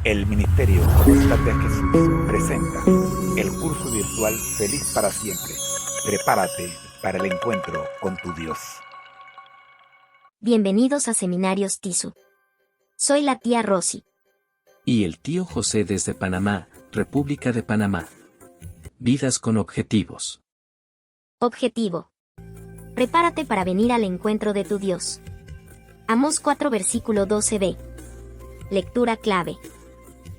El Ministerio Acércate a Jesús presenta el curso virtual Feliz para Siempre. Prepárate para el encuentro con tu Dios. Bienvenidos a Seminarios TISU. Soy la tía Rosy. Y el tío José desde Panamá, República de Panamá. Vidas con objetivos. Objetivo. Prepárate para venir al encuentro de tu Dios. Amós 4 versículo 12b. Lectura clave.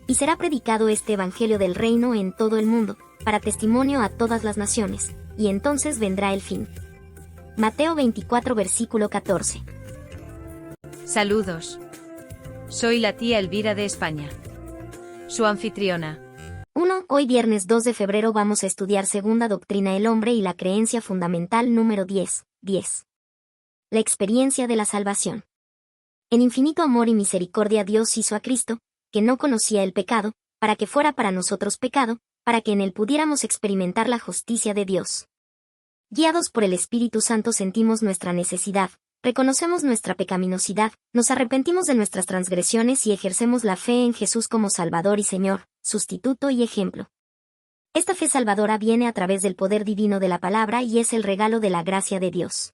Y será predicado este evangelio del reino en todo el mundo, para testimonio a todas las naciones, y entonces vendrá el fin. Mateo 24 versículo 14. Saludos. Soy la tía Elvira de España, su anfitriona. 1. Hoy viernes 2 de febrero vamos a estudiar Segunda Doctrina el Hombre y la Creencia Fundamental número 10. La experiencia de la salvación. En infinito amor y misericordia Dios hizo a Cristo, que no conocía el pecado, para que fuera para nosotros pecado, para que en él pudiéramos experimentar la justicia de Dios. Guiados por el Espíritu Santo sentimos nuestra necesidad, reconocemos nuestra pecaminosidad, nos arrepentimos de nuestras transgresiones y ejercemos la fe en Jesús como Salvador y Señor, sustituto y ejemplo. Esta fe salvadora viene a través del poder divino de la palabra y es el regalo de la gracia de Dios.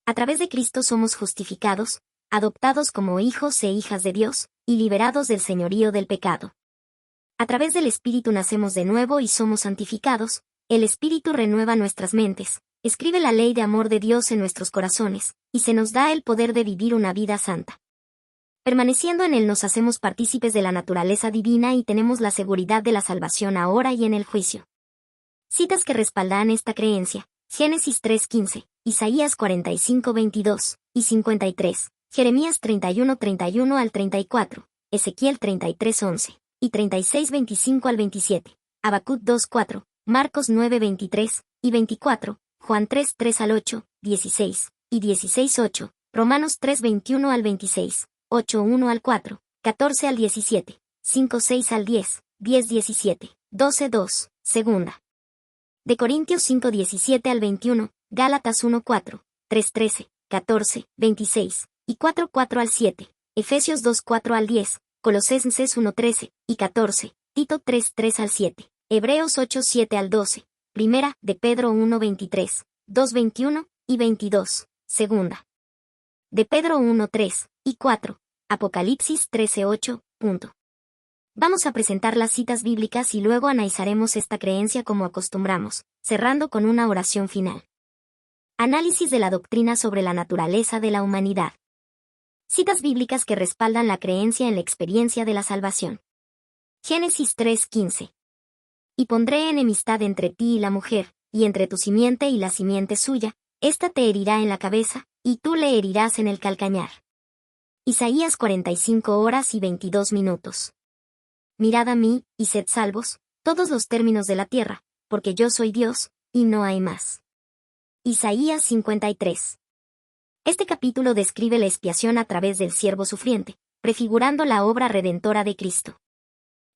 A través de Cristo somos justificados, adoptados como hijos e hijas de Dios, y liberados del señorío del pecado. A través del Espíritu nacemos de nuevo y somos santificados, el Espíritu renueva nuestras mentes, escribe la ley de amor de Dios en nuestros corazones, y se nos da el poder de vivir una vida santa. Permaneciendo en él nos hacemos partícipes de la naturaleza divina y tenemos la seguridad de la salvación ahora y en el juicio. Citas que respaldan esta creencia: Génesis 3:15, Isaías 45:22 y 53, Jeremías 31:31 al 34, Ezequiel 33:11 y 36:25 al 27, Habacuc 2:4, Marcos 9:23 y 24, Juan 3:3 al 8, 16 y 16:8, Romanos 3:21 al 26, 8:1 al 4, 14 al 17, 5:6 al 10, 10:17, 12:2, segunda. De Corintios 5:17 al 21, Gálatas 1:4, 3:13, 14, 26 y 4:4 al 7, Efesios 2:4 al 10, Colosenses 1:13 y 14, Tito 3:3 al 7, Hebreos 8:7 al 12, primera de Pedro 1:23, 2:21 y 22, segunda. De Pedro 1:3 y 4, Apocalipsis 13:8. Vamos a presentar las citas bíblicas y luego analizaremos esta creencia como acostumbramos, cerrando con una oración final. Análisis de la doctrina sobre la naturaleza de la humanidad. Citas bíblicas que respaldan la creencia en la experiencia de la salvación. Génesis 3:15. Y pondré enemistad entre ti y la mujer, y entre tu simiente y la simiente suya, ésta te herirá en la cabeza, y tú le herirás en el calcañar. Isaías 45:22. Mirad a mí, y sed salvos, todos los términos de la tierra, porque yo soy Dios, y no hay más. Isaías 53. Este capítulo describe la expiación a través del siervo sufriente, prefigurando la obra redentora de Cristo.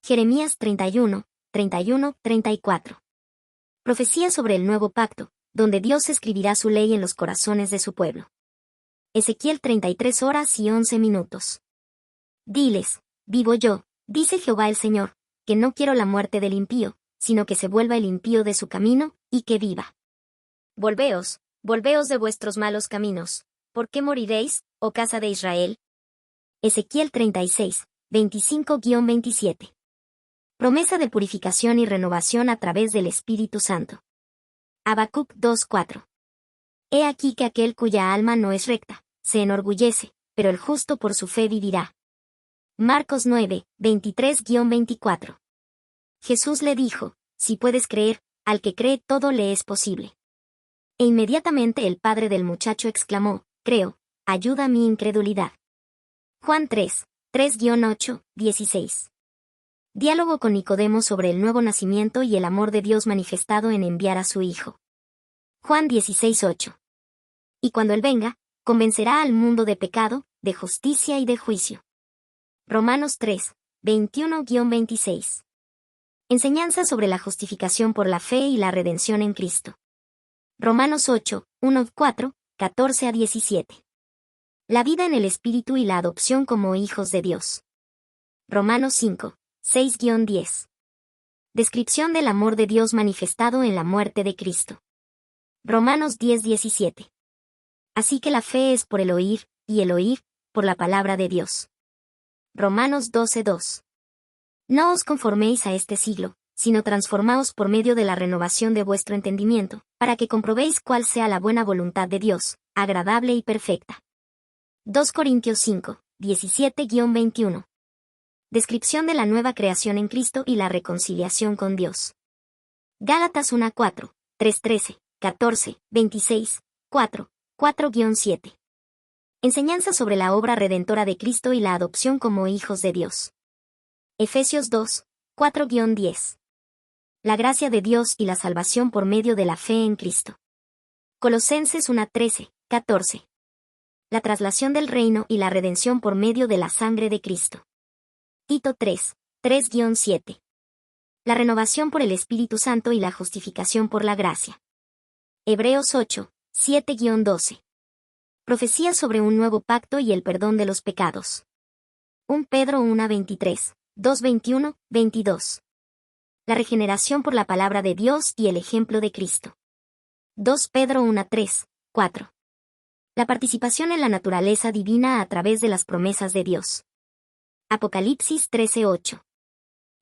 Jeremías 31:34. Profecía sobre el nuevo pacto, donde Dios escribirá su ley en los corazones de su pueblo. Ezequiel 33:11. Diles: vivo yo, dice Jehová el Señor, que no quiero la muerte del impío, sino que se vuelva el impío de su camino, y que viva. Volveos, volveos de vuestros malos caminos. ¿Por qué moriréis, oh casa de Israel? Ezequiel 36:25-27. Promesa de purificación y renovación a través del Espíritu Santo. Habacuc 2:4. He aquí que aquel cuya alma no es recta, se enorgullece, pero el justo por su fe vivirá. Marcos 9:23-24. Jesús le dijo: si puedes creer, al que cree todo le es posible. E inmediatamente el padre del muchacho exclamó: creo, ayuda mi incredulidad. Juan 3:8, 16. Diálogo con Nicodemo sobre el nuevo nacimiento y el amor de Dios manifestado en enviar a su Hijo. Juan 16:8. Y cuando Él venga, convencerá al mundo de pecado, de justicia y de juicio. Romanos 3:21-26. Enseñanza sobre la justificación por la fe y la redención en Cristo. Romanos 8:1-4, 14-17. La vida en el Espíritu y la adopción como hijos de Dios. Romanos 5, 6-10. Descripción del amor de Dios manifestado en la muerte de Cristo. Romanos 10:17. Así que la fe es por el oír, y el oír, por la palabra de Dios. Romanos 12:2. No os conforméis a este siglo, sino transformaos por medio de la renovación de vuestro entendimiento, para que comprobéis cuál sea la buena voluntad de Dios, agradable y perfecta. 2 Corintios 5, 17-21. Descripción de la nueva creación en Cristo y la reconciliación con Dios. Gálatas 1:4, 3:13, 14, 26, 4, 4-7. Enseñanza sobre la obra redentora de Cristo y la adopción como hijos de Dios. Efesios 2, 4-10. La gracia de Dios y la salvación por medio de la fe en Cristo. Colosenses 1:13, 14. La traslación del reino y la redención por medio de la sangre de Cristo. Tito 3, 3-7. La renovación por el Espíritu Santo y la justificación por la gracia. Hebreos 8, 7-12. Profecía sobre un nuevo pacto y el perdón de los pecados. 1 Pedro 1:23, 2:21, 22. La regeneración por la palabra de Dios y el ejemplo de Cristo. 2 Pedro 1:3, 4. La participación en la naturaleza divina a través de las promesas de Dios. Apocalipsis 13:8.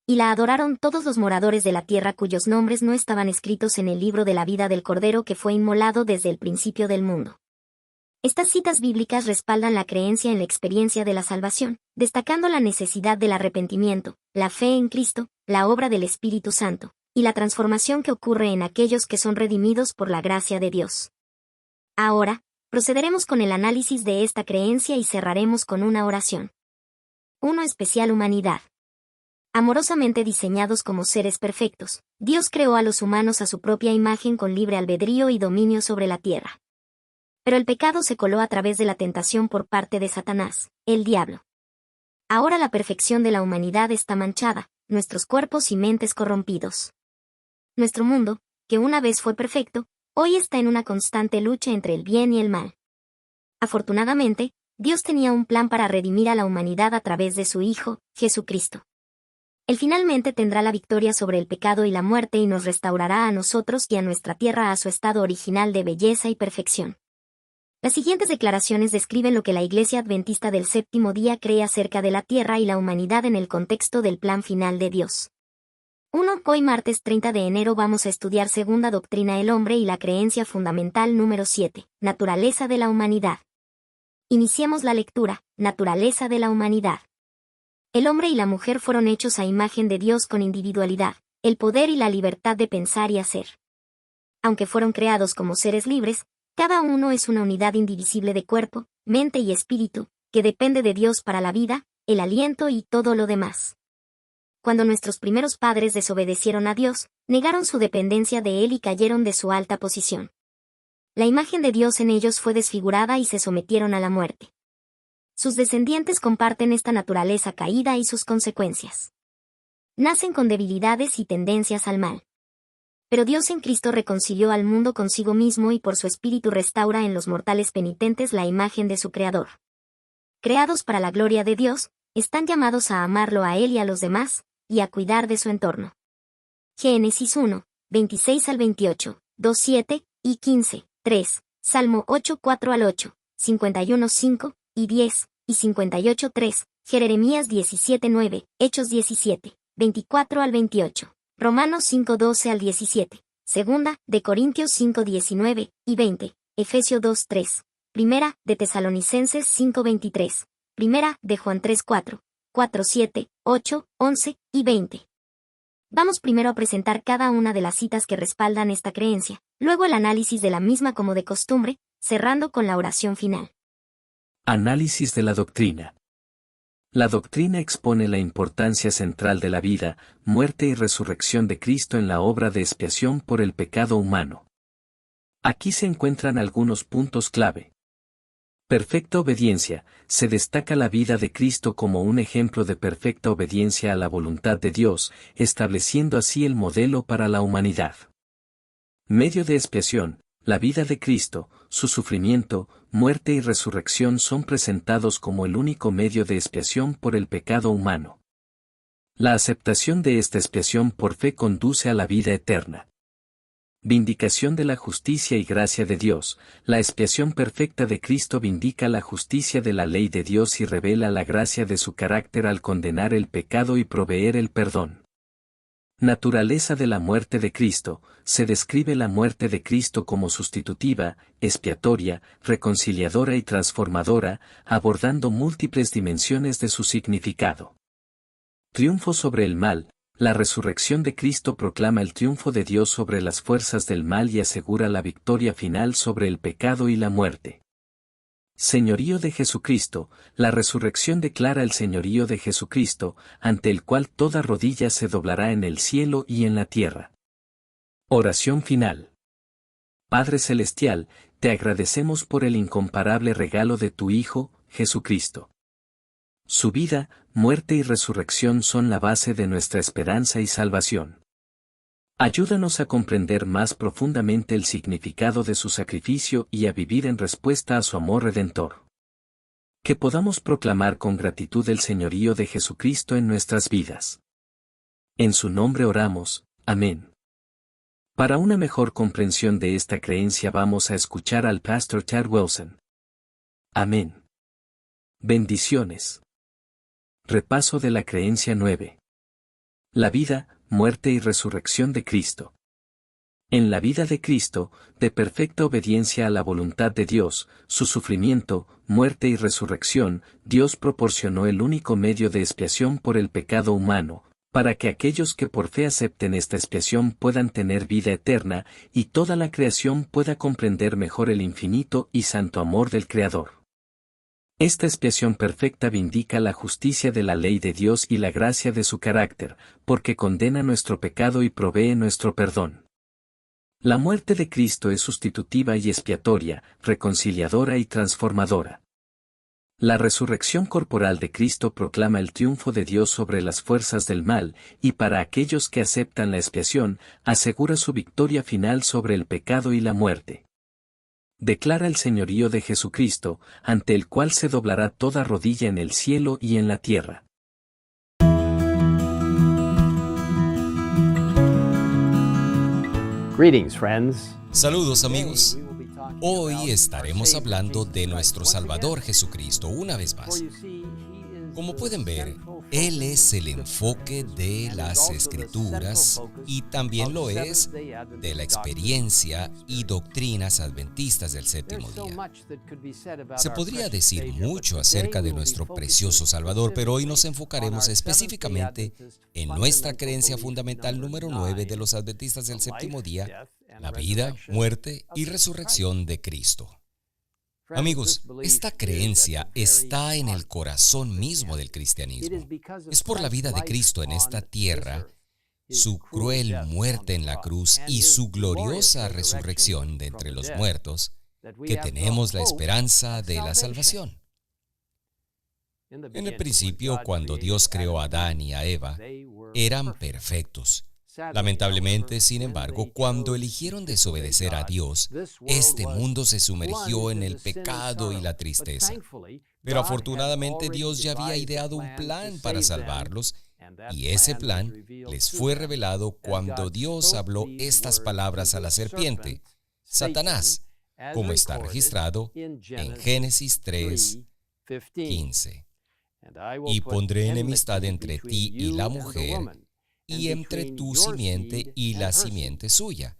Y la adoraron todos los moradores de la tierra cuyos nombres no estaban escritos en el libro de la vida del Cordero que fue inmolado desde el principio del mundo. Estas citas bíblicas respaldan la creencia en la experiencia de la salvación, destacando la necesidad del arrepentimiento, la fe en Cristo, la obra del Espíritu Santo, y la transformación que ocurre en aquellos que son redimidos por la gracia de Dios. Ahora, procederemos con el análisis de esta creencia y cerraremos con una oración. 1. Especial humanidad. Amorosamente diseñados como seres perfectos, Dios creó a los humanos a su propia imagen con libre albedrío y dominio sobre la tierra. Pero el pecado se coló a través de la tentación por parte de Satanás, el diablo. Ahora la perfección de la humanidad está manchada, nuestros cuerpos y mentes corrompidos. Nuestro mundo, que una vez fue perfecto, hoy está en una constante lucha entre el bien y el mal. Afortunadamente, Dios tenía un plan para redimir a la humanidad a través de su Hijo, Jesucristo. Él finalmente tendrá la victoria sobre el pecado y la muerte y nos restaurará a nosotros y a nuestra tierra a su estado original de belleza y perfección. Las siguientes declaraciones describen lo que la Iglesia Adventista del Séptimo Día cree acerca de la tierra y la humanidad en el contexto del plan final de Dios. 1. Hoy martes 30 de enero vamos a estudiar Segunda Doctrina el Hombre y la creencia fundamental número 7, Naturaleza de la humanidad. Iniciemos la lectura, Naturaleza de la humanidad. El hombre y la mujer fueron hechos a imagen de Dios con individualidad, el poder y la libertad de pensar y hacer. Aunque fueron creados como seres libres, cada uno es una unidad indivisible de cuerpo, mente y espíritu, que depende de Dios para la vida, el aliento y todo lo demás. Cuando nuestros primeros padres desobedecieron a Dios, negaron su dependencia de Él y cayeron de su alta posición. La imagen de Dios en ellos fue desfigurada y se sometieron a la muerte. Sus descendientes comparten esta naturaleza caída y sus consecuencias. Nacen con debilidades y tendencias al mal. Pero Dios en Cristo reconcilió al mundo consigo mismo y por su Espíritu restaura en los mortales penitentes la imagen de su Creador. Creados para la gloria de Dios, están llamados a amarlo a Él y a los demás, y a cuidar de su entorno. Génesis 1, 26-28, 2:7 y 15, 3, Salmo 8, 4-8, 51, 5 y 10, y 58, 3, Jeremías 17, 9, Hechos 17, 24-28. Romanos 5, 12-17, Segunda de Corintios 5, 19 y 20, Efesios 2, 3, Primera de Tesalonicenses 5, 23, Primera de Juan 3, 4, 4, 7, 8, 11 y 20. Vamos primero a presentar cada una de las citas que respaldan esta creencia, luego el análisis de la misma como de costumbre, cerrando con la oración final. Análisis de la doctrina. La doctrina expone la importancia central de la vida, muerte y resurrección de Cristo en la obra de expiación por el pecado humano. Aquí se encuentran algunos puntos clave. Perfecta obediencia. Se destaca la vida de Cristo como un ejemplo de perfecta obediencia a la voluntad de Dios, estableciendo así el modelo para la humanidad. Medio de expiación. La vida de Cristo, su sufrimiento, muerte y resurrección son presentados como el único medio de expiación por el pecado humano. La aceptación de esta expiación por fe conduce a la vida eterna. Vindicación de la justicia y gracia de Dios. La expiación perfecta de Cristo vindica la justicia de la ley de Dios y revela la gracia de su carácter al condenar el pecado y proveer el perdón. Naturaleza de la muerte de Cristo. Se describe la muerte de Cristo como sustitutiva, expiatoria, reconciliadora y transformadora, abordando múltiples dimensiones de su significado. Triunfo sobre el mal. La resurrección de Cristo proclama el triunfo de Dios sobre las fuerzas del mal y asegura la victoria final sobre el pecado y la muerte. Señorío de Jesucristo. La resurrección declara el señorío de Jesucristo, ante el cual toda rodilla se doblará en el cielo y en la tierra. Oración final. Padre Celestial, te agradecemos por el incomparable regalo de tu Hijo, Jesucristo. Su vida, muerte y resurrección son la base de nuestra esperanza y salvación. Ayúdanos a comprender más profundamente el significado de su sacrificio y a vivir en respuesta a su amor redentor. Que podamos proclamar con gratitud el señorío de Jesucristo en nuestras vidas. En su nombre oramos, amén. Para una mejor comprensión de esta creencia vamos a escuchar al pastor Ted Wilson. Amén. Bendiciones. Repaso de la creencia 9. La vida, muerte y resurrección de Cristo. En la vida de Cristo, de perfecta obediencia a la voluntad de Dios, su sufrimiento, muerte y resurrección, Dios proporcionó el único medio de expiación por el pecado humano, para que aquellos que por fe acepten esta expiación puedan tener vida eterna, y toda la creación pueda comprender mejor el infinito y santo amor del Creador. Esta expiación perfecta vindica la justicia de la ley de Dios y la gracia de su carácter, porque condena nuestro pecado y provee nuestro perdón. La muerte de Cristo es sustitutiva y expiatoria, reconciliadora y transformadora. La resurrección corporal de Cristo proclama el triunfo de Dios sobre las fuerzas del mal, y para aquellos que aceptan la expiación, asegura su victoria final sobre el pecado y la muerte. Declara el señorío de Jesucristo, ante el cual se doblará toda rodilla en el cielo y en la tierra. Greetings, friends. Saludos amigos. Hoy estaremos hablando de nuestro Salvador Jesucristo una vez más. Como pueden ver, Él es el enfoque de las Escrituras y también lo es de la experiencia y doctrinas adventistas del séptimo día. Se podría decir mucho acerca de nuestro precioso Salvador, pero hoy nos enfocaremos específicamente en nuestra creencia fundamental número 9 de los adventistas del séptimo día, la vida, muerte y resurrección de Cristo. Amigos, esta creencia está en el corazón mismo del cristianismo. Es por la vida de Cristo en esta tierra, su cruel muerte en la cruz y su gloriosa resurrección de entre los muertos, que tenemos la esperanza de la salvación. En el principio, cuando Dios creó a Adán y a Eva, eran perfectos. Lamentablemente, sin embargo, cuando eligieron desobedecer a Dios, este mundo se sumergió en el pecado y la tristeza. Pero afortunadamente Dios ya había ideado un plan para salvarlos, y ese plan les fue revelado cuando Dios habló estas palabras a la serpiente, Satanás, como está registrado en Génesis 3:15. Y pondré enemistad entre ti y la mujer, y entre tu simiente y la simiente suya.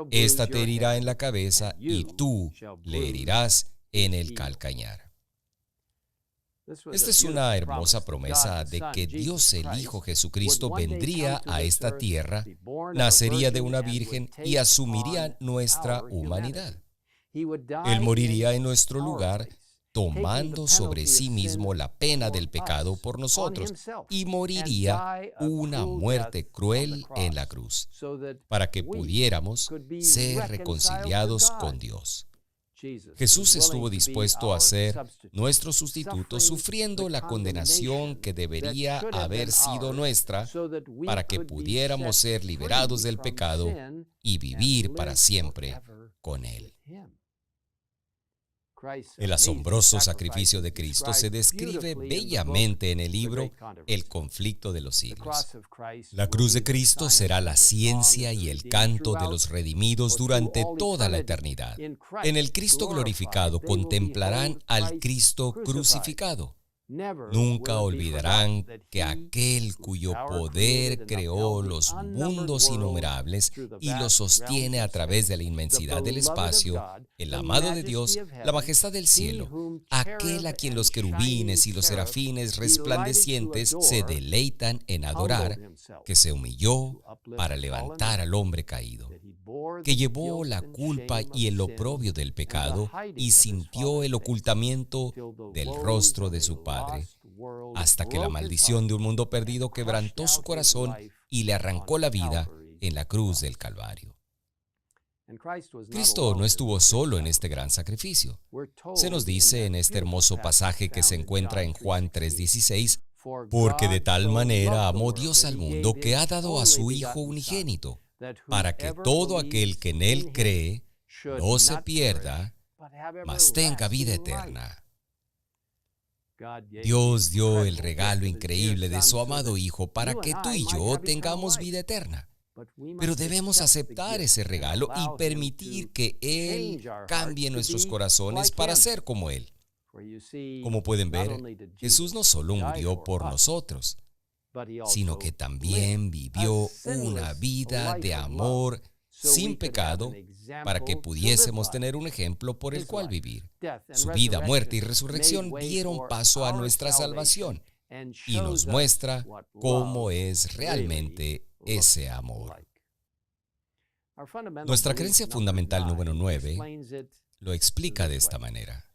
Esta te herirá en la cabeza y tú le herirás en el calcañar. Esta es una hermosa promesa de que Dios el Hijo Jesucristo vendría a esta tierra, nacería de una virgen y asumiría nuestra humanidad. Él moriría en nuestro lugar, tomando sobre sí mismo la pena del pecado por nosotros, y moriría una muerte cruel en la cruz, para que pudiéramos ser reconciliados con Dios. Jesús estuvo dispuesto a ser nuestro sustituto, sufriendo la condenación que debería haber sido nuestra, para que pudiéramos ser liberados del pecado y vivir para siempre con Él. El asombroso sacrificio de Cristo se describe bellamente en el libro El conflicto de los siglos. La cruz de Cristo será la ciencia y el canto de los redimidos durante toda la eternidad. En el Cristo glorificado contemplarán al Cristo crucificado. Nunca olvidarán que aquel cuyo poder creó los mundos innumerables y los sostiene a través de la inmensidad del espacio, el amado de Dios, la majestad del cielo, aquel a quien los querubines y los serafines resplandecientes se deleitan en adorar, que se humilló para levantar al hombre caído, que llevó la culpa y el oprobio del pecado y sintió el ocultamiento del rostro de su Padre, hasta que la maldición de un mundo perdido quebrantó su corazón y le arrancó la vida en la cruz del Calvario. Cristo no estuvo solo en este gran sacrificio. Se nos dice en este hermoso pasaje que se encuentra en Juan 3:16, porque de tal manera amó Dios al mundo que ha dado a su Hijo unigénito, para que todo aquel que en Él cree no se pierda, mas tenga vida eterna. Dios dio el regalo increíble de su amado Hijo para que tú y yo tengamos vida eterna. Pero debemos aceptar ese regalo y permitir que Él cambie nuestros corazones para ser como Él. Como pueden ver, Jesús no solo murió por nosotros, sino que también vivió una vida de amor sin pecado para que pudiésemos tener un ejemplo por el cual vivir. Su vida, muerte y resurrección dieron paso a nuestra salvación y nos muestra cómo es realmente ese amor. Nuestra creencia fundamental número 9 lo explica de esta manera.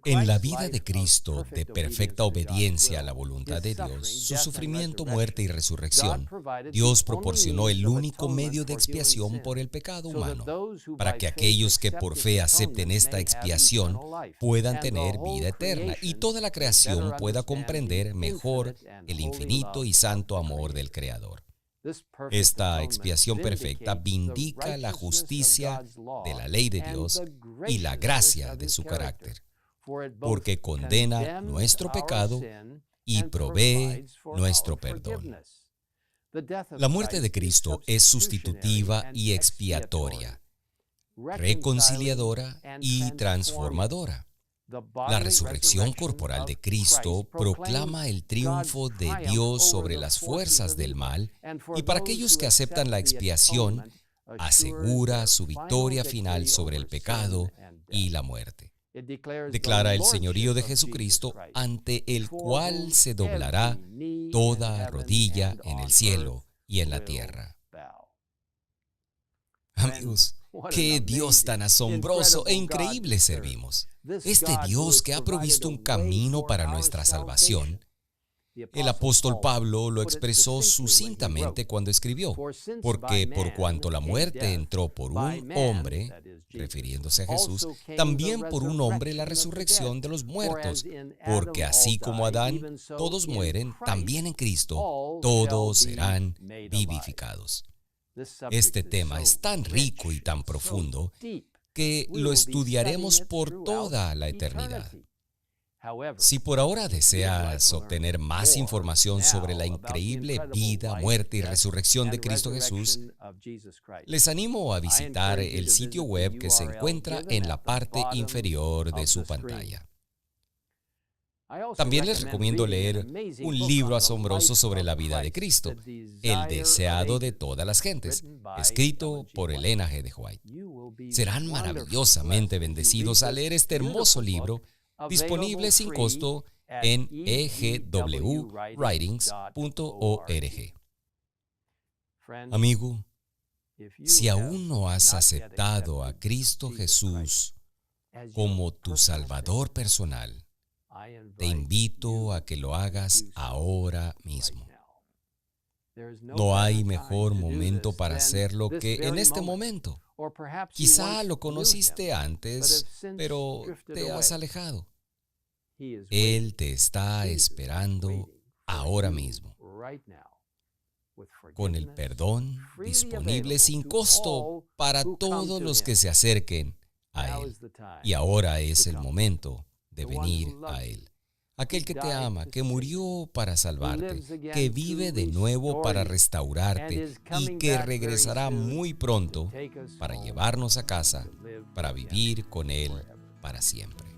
En la vida de Cristo, de perfecta obediencia a la voluntad de Dios, su sufrimiento, muerte y resurrección, Dios proporcionó el único medio de expiación por el pecado humano, para que aquellos que por fe acepten esta expiación puedan tener vida eterna y toda la creación pueda comprender mejor el infinito y santo amor del Creador. Esta expiación perfecta vindica la justicia de la ley de Dios y la gracia de su carácter, porque condena nuestro pecado y provee nuestro perdón. La muerte de Cristo es sustitutiva y expiatoria, reconciliadora y transformadora. La resurrección corporal de Cristo proclama el triunfo de Dios sobre las fuerzas del mal y para aquellos que aceptan la expiación, asegura su victoria final sobre el pecado y la muerte. Declara el señorío de Jesucristo, ante el cual se doblará toda rodilla en el cielo y en la tierra. Amigos, ¡qué Dios tan asombroso e increíble servimos! Este Dios que ha provisto un camino para nuestra salvación. El apóstol Pablo lo expresó sucintamente cuando escribió, porque por cuanto la muerte entró por un hombre, refiriéndose a Jesús, también por un hombre la resurrección de los muertos, porque así como Adán todos mueren, también en Cristo todos serán vivificados. Este tema es tan rico y tan profundo que lo estudiaremos por toda la eternidad. Si por ahora deseas obtener más información sobre la increíble vida, muerte y resurrección de Cristo Jesús, les animo a visitar el sitio web que se encuentra en la parte inferior de su pantalla. También les recomiendo leer un libro asombroso sobre la vida de Cristo, El deseado de todas las gentes, escrito por Ellen G. White. Serán maravillosamente bendecidos al leer este hermoso libro, disponible sin costo en egwwritings.org. Amigo, si aún no has aceptado a Cristo Jesús como tu Salvador personal, te invito a que lo hagas ahora mismo. No hay mejor momento para hacerlo que en este momento. Quizá lo conociste antes, pero te has alejado. Él te está esperando ahora mismo, con el perdón disponible sin costo para todos los que se acerquen a Él. Y ahora es el momento de venir a Él. Aquel que te ama, que murió para salvarte, que vive de nuevo para restaurarte y que regresará muy pronto para llevarnos a casa, para vivir con Él para siempre.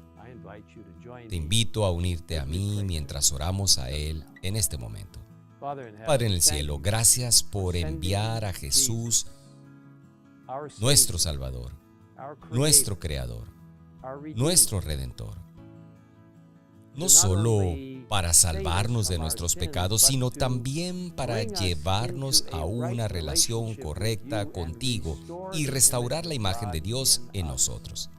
Te invito a unirte a mí mientras oramos a Él en este momento. Padre en el cielo, gracias por enviar a Jesús, nuestro Salvador, nuestro Creador, nuestro Redentor. No solo para salvarnos de nuestros pecados, sino también para llevarnos a una relación correcta contigo y restaurar la imagen de Dios en nosotros.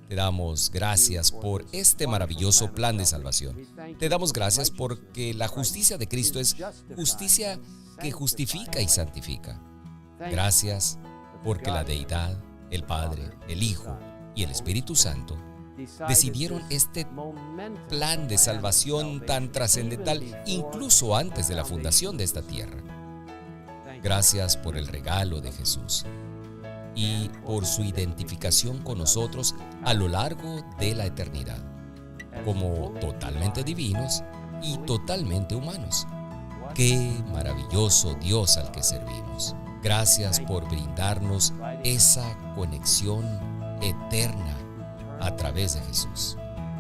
Te damos gracias por este maravilloso plan de salvación. Te damos gracias porque la justicia de Cristo es justicia que justifica y santifica. Gracias porque la Deidad, el Padre, el Hijo y el Espíritu Santo decidieron este plan de salvación tan trascendental incluso antes de la fundación de esta tierra. Gracias por el regalo de Jesús y por su identificación con nosotros a lo largo de la eternidad, como totalmente divinos y totalmente humanos. ¡Qué maravilloso Dios al que servimos! Gracias por brindarnos esa conexión eterna a través de Jesús.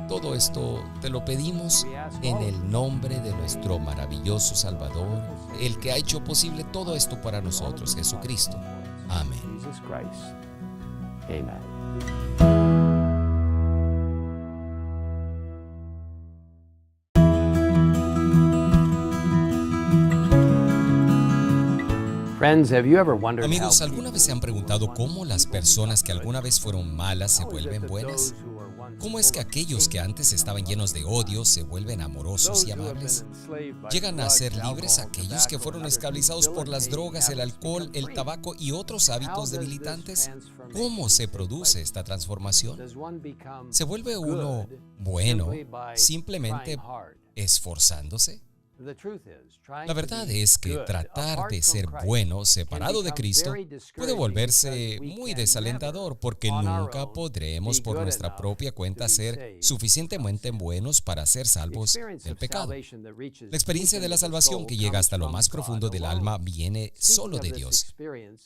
Todo esto te lo pedimos en el nombre de nuestro maravilloso Salvador, el que ha hecho posible todo esto para nosotros, Jesucristo. Amén. Amigos, ¿alguna vez se han preguntado cómo las personas que alguna vez fueron malas se vuelven buenas? ¿Cómo es que aquellos que antes estaban llenos de odio se vuelven amorosos y amables? ¿Llegan a ser libres aquellos que fueron esclavizados por las drogas, el alcohol, el tabaco y otros hábitos debilitantes? ¿Cómo se produce esta transformación? ¿Se vuelve uno bueno simplemente esforzándose? La verdad es que tratar de ser bueno separado de Cristo puede volverse muy desalentador porque nunca podremos por nuestra propia cuenta ser suficientemente buenos para ser salvos del pecado. La experiencia de la salvación que llega hasta lo más profundo del alma viene solo de Dios.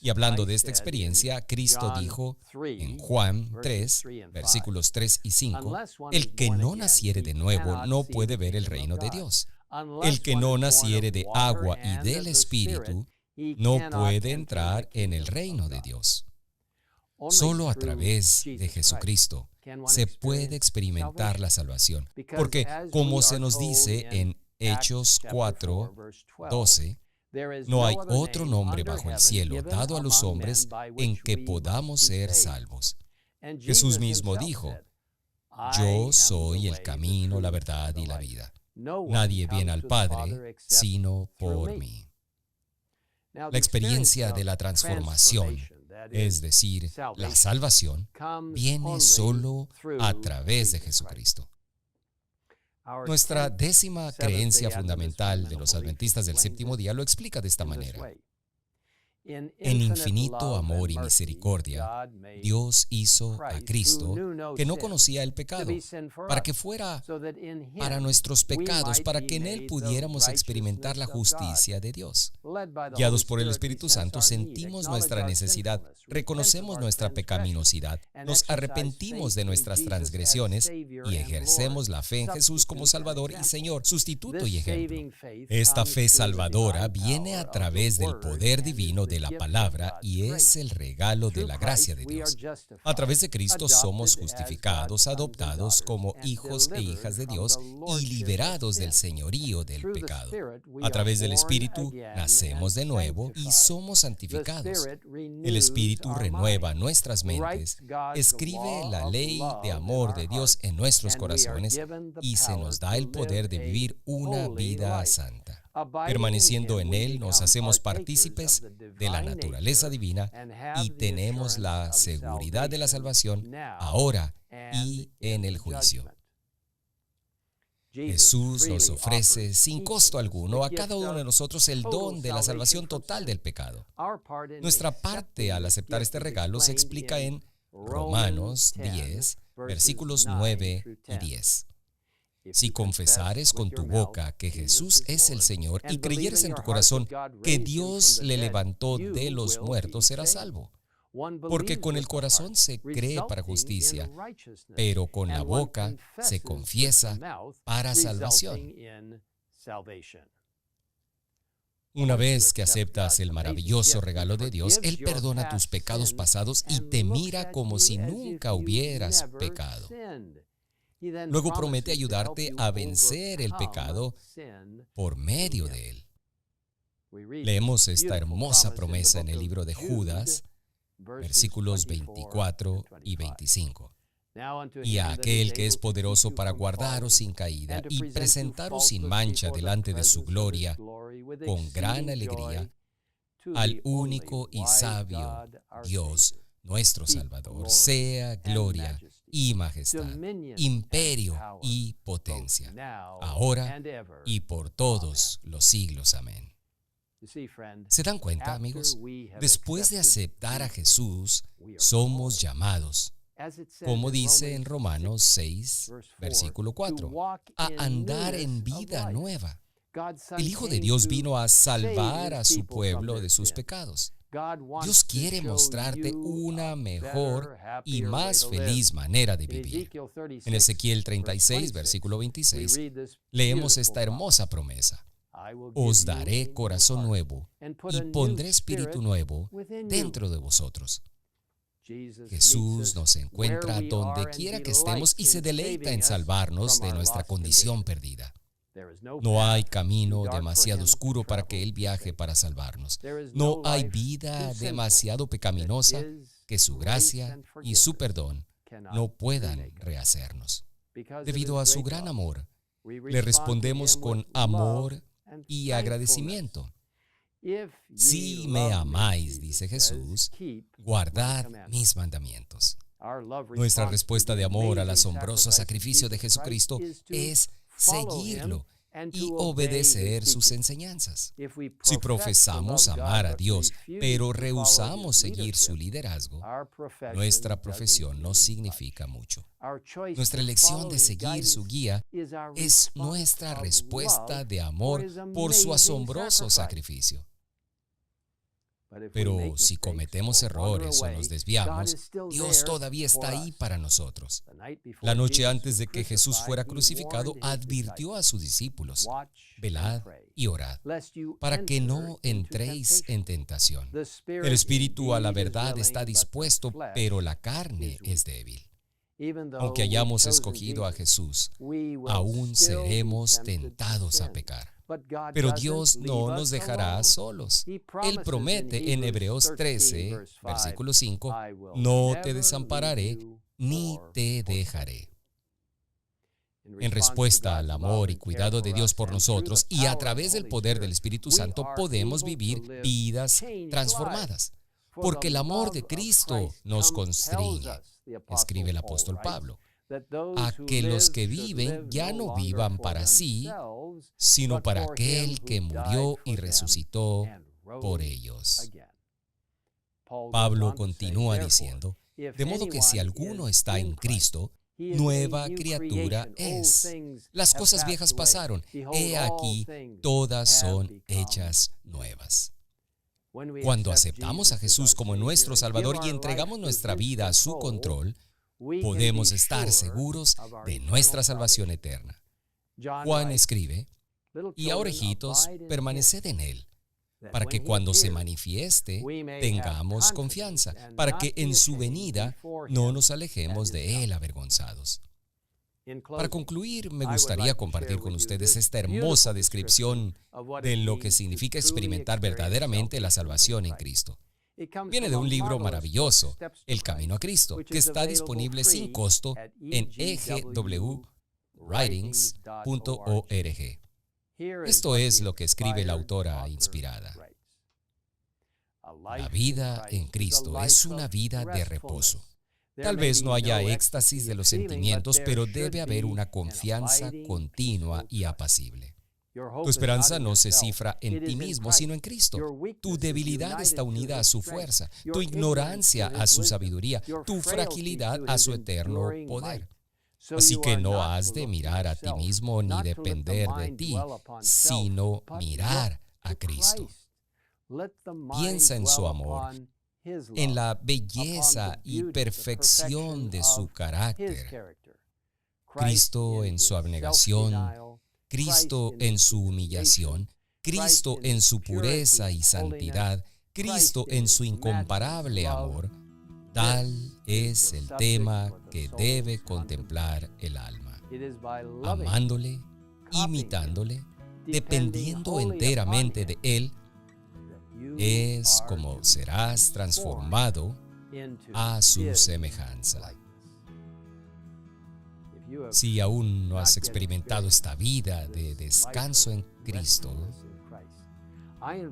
Y hablando de esta experiencia, Cristo dijo en Juan 3, versículos 3 y 5, el que no naciere de nuevo no puede ver el reino de Dios. El que no naciere de agua y del Espíritu no puede entrar en el reino de Dios. Solo a través de Jesucristo se puede experimentar la salvación. Porque, como se nos dice en Hechos 4:12, no hay otro nombre bajo el cielo dado a los hombres en que podamos ser salvos. Jesús mismo dijo, yo soy el camino, la verdad y la vida. Nadie viene al Padre sino por mí. La experiencia de la transformación, es decir, la salvación, viene solo a través de Jesucristo. Nuestra 10ª creencia fundamental de los adventistas del séptimo día lo explica de esta manera. En infinito amor y misericordia, Dios hizo a Cristo, que no conocía el pecado, para que fuera para nuestros pecados, para que en Él pudiéramos experimentar la justicia de Dios. Guiados por el Espíritu Santo, sentimos nuestra necesidad, reconocemos nuestra pecaminosidad, nos arrepentimos de nuestras transgresiones y ejercemos la fe en Jesús como Salvador y Señor, sustituto y ejemplo. Esta fe salvadora viene a través del poder divino de la palabra y es el regalo de la gracia de Dios. A través de Cristo somos justificados, adoptados como hijos e hijas de Dios y liberados del señorío del pecado. A través del Espíritu nacemos de nuevo y somos santificados. El Espíritu renueva nuestras mentes, escribe la ley de amor de Dios en nuestros corazones y se nos da el poder de vivir una vida santa. Permaneciendo en Él, nos hacemos partícipes de la naturaleza divina y tenemos la seguridad de la salvación ahora y en el juicio. Jesús nos ofrece sin costo alguno a cada uno de nosotros el don de la salvación total del pecado. Nuestra parte al aceptar este regalo se explica en Romanos 10, versículos 9 y 10. Si confesares con tu boca que Jesús es el Señor y creyeres en tu corazón que Dios le levantó de los muertos, serás salvo. Porque con el corazón se cree para justicia, pero con la boca se confiesa para salvación. Una vez que aceptas el maravilloso regalo de Dios, Él perdona tus pecados pasados y te mira como si nunca hubieras pecado. Luego promete ayudarte a vencer el pecado por medio de Él. Leemos esta hermosa promesa en el libro de Judas, versículos 24 y 25. Y a aquel que es poderoso para guardaros sin caída y presentaros sin mancha delante de su gloria, con gran alegría, al único y sabio Dios, nuestro Salvador, sea gloria y majestad, imperio y potencia, ahora y por todos los siglos. Amén. ¿Se dan cuenta, amigos? Después de aceptar a Jesús, somos llamados, como dice en Romanos 6, versículo 4, a andar en vida nueva. El Hijo de Dios vino a salvar a su pueblo de sus pecados. Dios quiere mostrarte una mejor y más feliz manera de vivir. En Ezequiel 36, versículo 26, leemos esta hermosa promesa. Os daré corazón nuevo y pondré espíritu nuevo dentro de vosotros. Jesús nos encuentra donde quiera que estemos y se deleita en salvarnos de nuestra condición perdida. No hay camino demasiado oscuro para que Él viaje para salvarnos. No hay vida demasiado pecaminosa que su gracia y su perdón no puedan rehacernos. Debido a su gran amor, le respondemos con amor y agradecimiento. Si me amáis, dice Jesús, guardad mis mandamientos. Nuestra respuesta de amor al asombroso sacrificio de Jesucristo es seguirlo y obedecer sus enseñanzas. Si profesamos amar a Dios, pero rehusamos seguir su liderazgo, nuestra profesión no significa mucho. Nuestra elección de seguir su guía es nuestra respuesta de amor por su asombroso sacrificio. Pero si cometemos errores o nos desviamos, Dios todavía está ahí para nosotros. La noche antes de que Jesús fuera crucificado, advirtió a sus discípulos: velad y orad, para que no entréis en tentación. El espíritu a la verdad está dispuesto, pero la carne es débil. Aunque hayamos escogido a Jesús, aún seremos tentados a pecar. Pero Dios no nos dejará solos. Él promete en Hebreos 13, versículo 5, no te desampararé ni te dejaré. En respuesta al amor y cuidado de Dios por nosotros y a través del poder del Espíritu Santo podemos vivir vidas transformadas, porque el amor de Cristo nos constriñe, escribe el apóstol Pablo, a que los que viven ya no vivan para sí, sino para aquel que murió y resucitó por ellos. Pablo continúa diciendo, de modo que si alguno está en Cristo, nueva criatura es. Las cosas viejas pasaron, he aquí, todas son hechas nuevas. Cuando aceptamos a Jesús como nuestro Salvador y entregamos nuestra vida a su control, podemos estar seguros de nuestra salvación eterna. Juan escribe, y ahora, hijitos, permaneced en Él, para que cuando se manifieste tengamos confianza, para que en su venida no nos alejemos de Él avergonzados. Para concluir, me gustaría compartir con ustedes esta hermosa descripción de lo que significa experimentar verdaderamente la salvación en Cristo. Viene de un libro maravilloso, El Camino a Cristo, que está disponible sin costo en egwritings.org. Esto es lo que escribe la autora inspirada. La vida en Cristo es una vida de reposo. Tal vez no haya éxtasis de los sentimientos, pero debe haber una confianza continua y apacible. Tu esperanza no se cifra en ti mismo, sino en Cristo. Tu debilidad está unida a su fuerza, tu ignorancia a su sabiduría, tu fragilidad a su eterno poder. Así que no has de mirar a ti mismo ni depender de ti, sino mirar a Cristo. Piensa en su amor, en la belleza y perfección de su carácter. Cristo en su abnegación, Cristo en su humillación, Cristo en su pureza y santidad, Cristo en su incomparable amor. Tal es el tema que debe contemplar el alma. Amándole, imitándole, dependiendo enteramente de Él, es como serás transformado a su semejanza. Si aún no has experimentado esta vida de descanso en Cristo,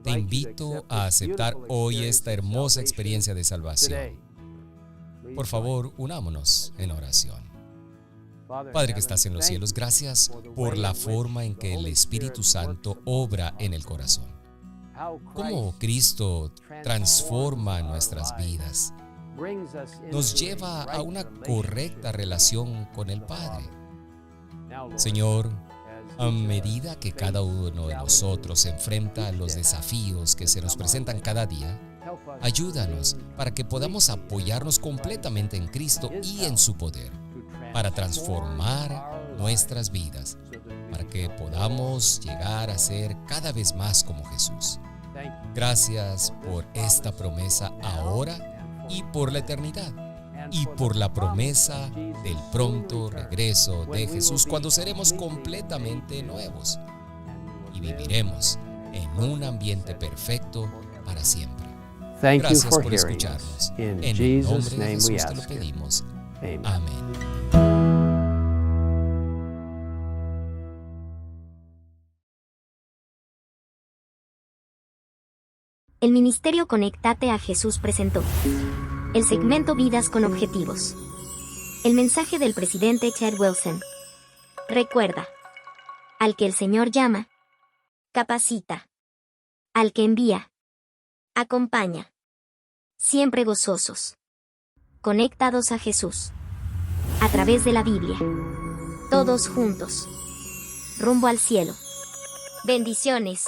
te invito a aceptar hoy esta hermosa experiencia de salvación. Por favor, unámonos en oración. Padre que estás en los cielos, gracias por la forma en que el Espíritu Santo obra en el corazón. Cómo Cristo transforma nuestras vidas, nos lleva a una correcta relación con el Padre. Señor, a medida que cada uno de nosotros se enfrenta a los desafíos que se nos presentan cada día, ayúdanos para que podamos apoyarnos completamente en Cristo y en su poder, para transformar nuestras vidas, para que podamos llegar a ser cada vez más como Jesús. Gracias por esta promesa ahora y por la eternidad, y por la promesa del pronto regreso de Jesús, cuando seremos completamente nuevos y viviremos en un ambiente perfecto para siempre. Gracias por escucharnos. En el nombre de Jesús te lo pedimos. Amén. El Ministerio Conectate a Jesús presentó el segmento Vidas con Objetivos. El mensaje del presidente Ted Wilson. Recuerda, al que el Señor llama, capacita. Al que envía, acompaña. Siempre gozosos. Conectados a Jesús. A través de la Biblia. Todos juntos. Rumbo al cielo. Bendiciones.